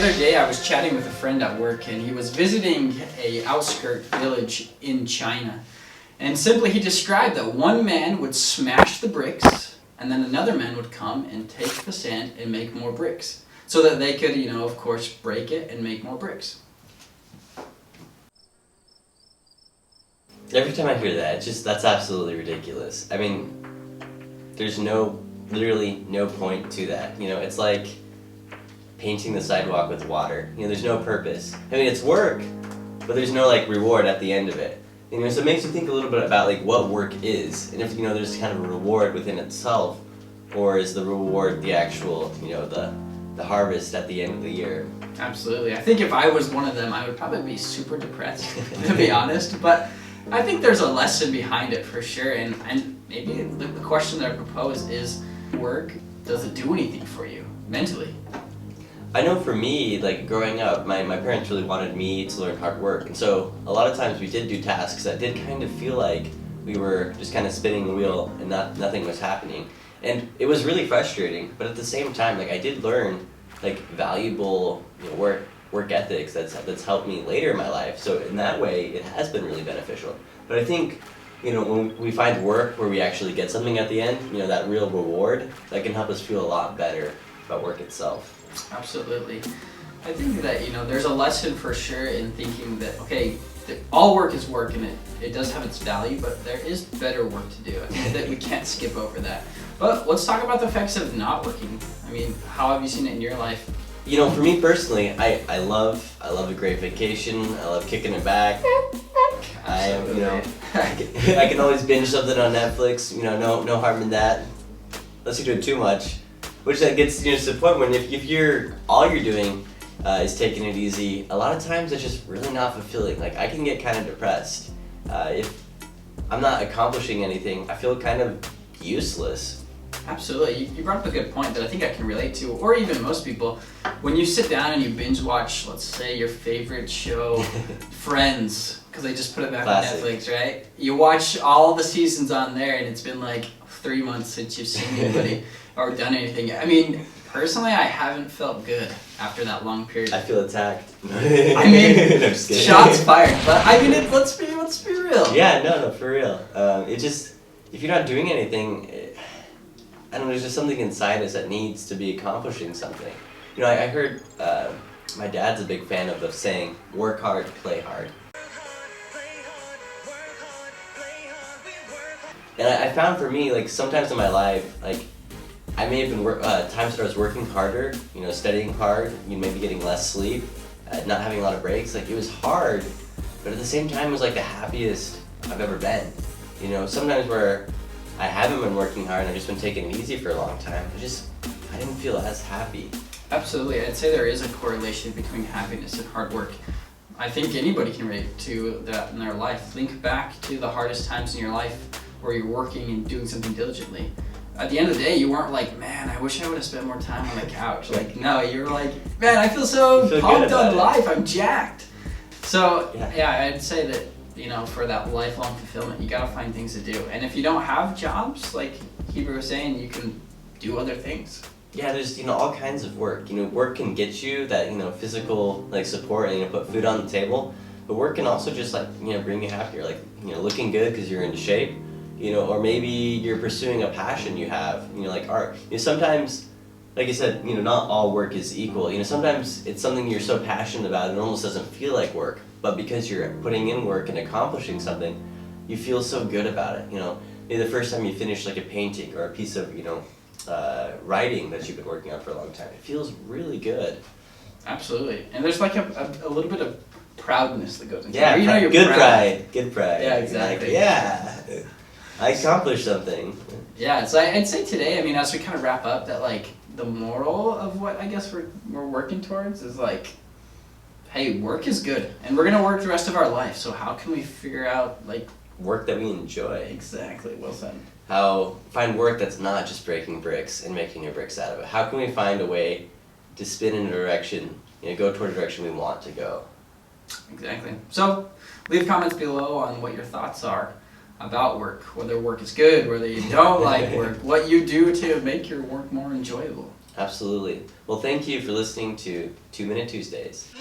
other day I was chatting with a friend at work, and he was visiting a outskirt village in China. And simply he described that one man would smash the bricks, and then another man would come and take the sand and make more bricks. So that they could, of course, break it and make more bricks. Every time I hear that, that's absolutely ridiculous. I mean, there's literally no point to that. It's like painting the sidewalk with water. There's no purpose. I mean, it's work, but there's no reward at the end of it. So it makes you think a little bit about what work is, and if there's kind of a reward within itself, or is the reward the actual the harvest at the end of the year. Absolutely. I think if I was one of them, I would probably be super depressed, to be honest. But I think there's a lesson behind it for sure. And maybe the question that I propose is, work, does it do anything for you mentally? I know for me, growing up, my parents really wanted me to learn hard work. And so a lot of times we did do tasks that did kind of feel like we were just kind of spinning the wheel and nothing was happening. And it was really frustrating, but at the same time, I did learn valuable work ethics that's helped me later in my life. So in that way, it has been really beneficial. But I think when we find work where we actually get something at the end, that real reward, that can help us feel a lot better about work itself. Absolutely. I think that there's a lesson for sure in thinking that all work is work, and it does have its value, but there is better work to do. I think that we can't skip over that. But let's talk about the effects of not working. I mean, how have you seen it in your life? For me personally, I love a great vacation. I love kicking it back. I can always binge something on Netflix. No harm in that. Unless you do it too much, which that gets to the point when if all you're doing is taking it easy, a lot of times it's just really not fulfilling. I can get kind of depressed if I'm not accomplishing anything. I feel kind of useless. Absolutely. You brought up a good point that I think I can relate to, or even most people. When you sit down and you binge watch, let's say, your favorite show, Friends, because they just put it back Classic. on Netflix, right? You watch all the seasons on there, and it's been 3 months since you've seen anybody or done anything. I mean, personally, I haven't felt good after that long period. I feel attacked. I mean, I'm just kidding. Shots fired. But I mean, let's be real. Yeah, no, for real. If you're not doing anything, I don't know, there's just something inside us that needs to be accomplishing something. I heard my dad's a big fan of the saying, work hard, play hard. And I found for me, sometimes in my life, I may have been times that I was working harder, studying hard, maybe getting less sleep, not having a lot of breaks. It was hard, but at the same time, it was the happiest I've ever been. Sometimes where I haven't been working hard and I've just been taking it easy for a long time, I didn't feel as happy. Absolutely. I'd say there is a correlation between happiness and hard work. I think anybody can relate to that in their life. Think back to the hardest times in your life where you're working and doing something diligently. At the end of the day, you weren't man, I wish I would have spent more time on the couch. No, you're man, I feel so pumped on life. I'm jacked. So, yeah, I'd say that, for that lifelong fulfillment, you gotta find things to do. And if you don't have jobs, like Hebrew was saying, you can do other things. Yeah, there's all kinds of work. Work can get you that physical support and put food on the table, but work can also just bring you happier, looking good because you're in shape, or maybe you're pursuing a passion you have, like art. Sometimes, like I said, not all work is equal. Sometimes it's something you're so passionate about and it almost doesn't feel like work, but because you're putting in work and accomplishing something, you feel so good about it. Maybe the first time you finish a painting or a piece of writing that you've been working on for a long time, it feels really good. Absolutely. And there's a little bit of proudness that goes into it. Yeah, you're good proud. Good pride. Yeah, exactly. I accomplished something. Yeah, so I'd say today, as we kind of wrap up, that the moral of what I guess we're working towards is hey, work is good, and we're gonna work the rest of our life. So how can we figure out work that we enjoy? Exactly. Well said. How find work that's not just breaking bricks and making new bricks out of it. How can we find a way to spin in a direction, go toward a direction we want to go? Exactly. So leave comments below on what your thoughts are about work, whether work is good, whether you don't like work, what you do to make your work more enjoyable. Absolutely. Well, thank you for listening to 2 Minute Tuesdays.